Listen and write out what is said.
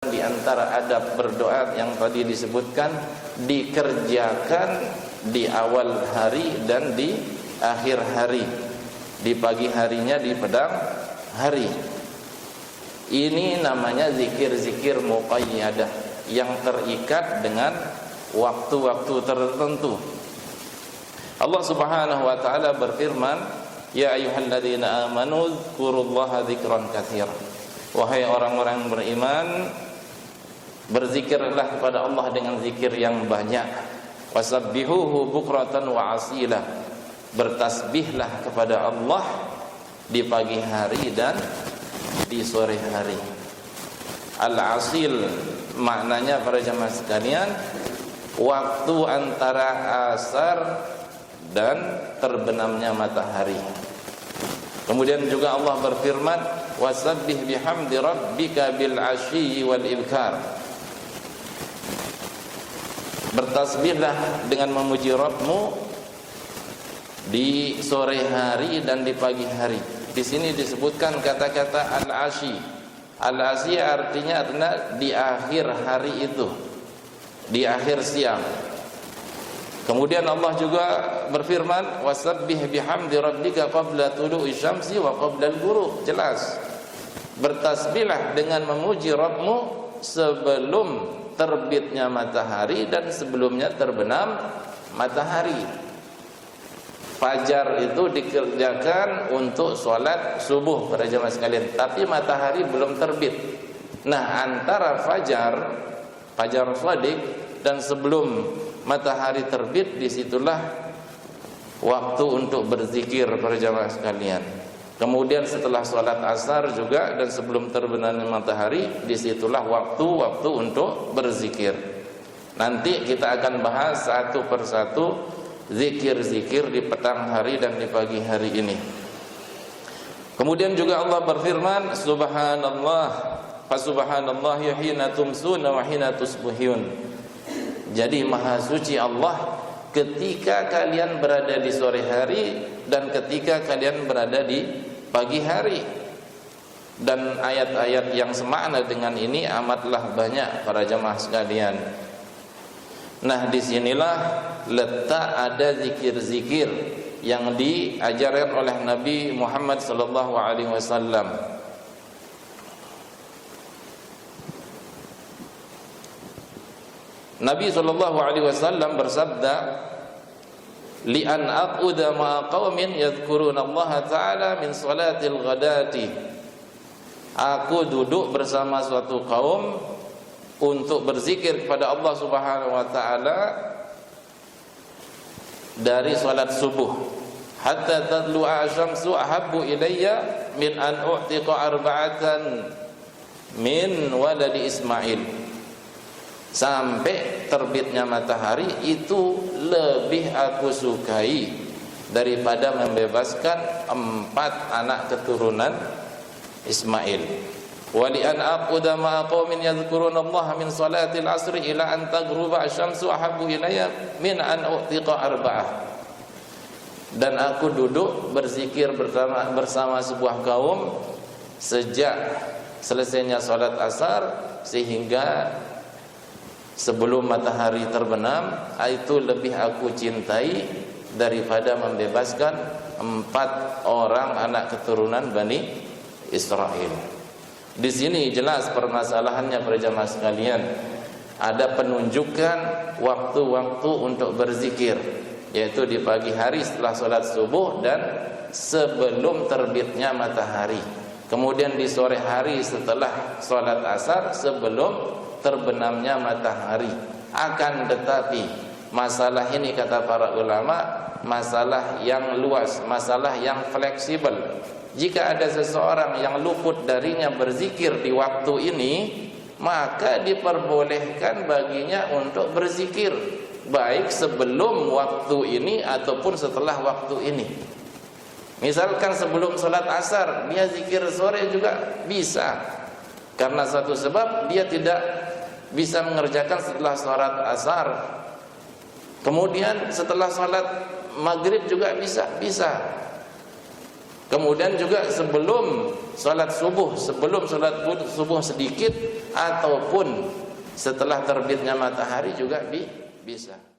Di antara adab berdoa yang tadi disebutkan, dikerjakan di awal hari dan di akhir hari, di pagi harinya, di petang hari. Ini namanya zikir-zikir muqayyadah yang terikat dengan waktu-waktu tertentu. Allah Subhanahu wa taala berfirman, "Ya ayyuhalladzina amanu dzkurullaha dzikran katsiran." Wahai orang-orang yang beriman, berzikirlah kepada Allah dengan zikir yang banyak. Wasabbihuhu bukratan wa asila. Bertasbihlah kepada Allah di pagi hari dan di sore hari. Al-asil maknanya para jamaah sekalian, waktu antara asar dan terbenamnya matahari. Kemudian juga Allah berfirman, wasabbih bihamdi rabbika bil ashyi wal ibkar. Bertasbihlah dengan memuji Rabbmu di sore hari dan di pagi hari. Di sini disebutkan kata-kata al-asyi. Al-asyi artinya adalah di akhir hari itu, di akhir siang. Kemudian Allah juga berfirman, wasabbih bihamdi rabbika qabla tulu'i syamsi wa qabla al-ghurub. Jelas. Bertasbihlah dengan memuji Rabbmu sebelum terbitnya matahari dan sebelumnya terbenam matahari. Fajar itu dikerjakan untuk sholat subuh para jemaah sekalian, tapi matahari belum terbit. Nah, antara fajar shadiq dan sebelum matahari terbit, disitulah waktu untuk berzikir para jemaah sekalian. Kemudian setelah sholat asar juga dan sebelum terbenamnya matahari, disitulah waktu-waktu untuk berzikir. Nanti kita akan bahas satu persatu zikir-zikir di petang hari dan di pagi hari ini. Kemudian juga Allah berfirman, subhanallah, fasubhanallah hina tumsuna wa hina tusbihun. Jadi maha suci Allah ketika kalian berada di sore hari dan ketika kalian berada di pagi hari. Dan ayat-ayat yang semakna dengan ini amatlah banyak para jamaah sekalian. Nah, disinilah letak ada zikir-zikir yang diajarkan oleh Nabi Muhammad sallallahu alaihi wasallam. Nabi sallallahu alaihi wasallam bersabda, li an aquda ma qaumin yadhkuruna Allah taala min salatil ghadati. Aku duduk bersama suatu kaum untuk berzikir kepada Allah Subhanahu wa taala dari salat subuh, hatta tadlu'a syamsu ahabbu ilayya min an u'tiqa arba'atan min waladi Ismail. Sampai terbitnya matahari itu lebih aku sukai daripada membebaskan 4 anak keturunan Ismail. Wa li an aquda ma'a qaumin yadhkuruna Allah min salatil asri ila an taghruba asy-syamsu ahabbu ilayya min an u'tiqa arba'ah. Dan aku duduk berzikir bersama sebuah kaum sejak selesainya salat asar sehingga sebelum matahari terbenam, itu lebih aku cintai daripada membebaskan 4 orang anak keturunan Bani Israel. Di sini jelas permasalahannya para jamaah sekalian. Ada penunjukan waktu-waktu untuk berzikir, yaitu di pagi hari setelah sholat subuh dan sebelum terbitnya matahari. Kemudian di sore hari setelah sholat asar sebelum terbenamnya matahari. Akan tetapi masalah ini kata para ulama, masalah yang luas, masalah yang fleksibel. Jika ada seseorang yang luput darinya berzikir di waktu ini, maka diperbolehkan baginya untuk berzikir, baik sebelum waktu ini ataupun setelah waktu ini. Misalkan sebelum sholat asar dia zikir sore juga bisa, karena satu sebab dia tidak bisa mengerjakan setelah sholat asar. Kemudian setelah sholat maghrib juga bisa. Kemudian juga sebelum sholat subuh sedikit ataupun setelah terbitnya matahari juga bisa.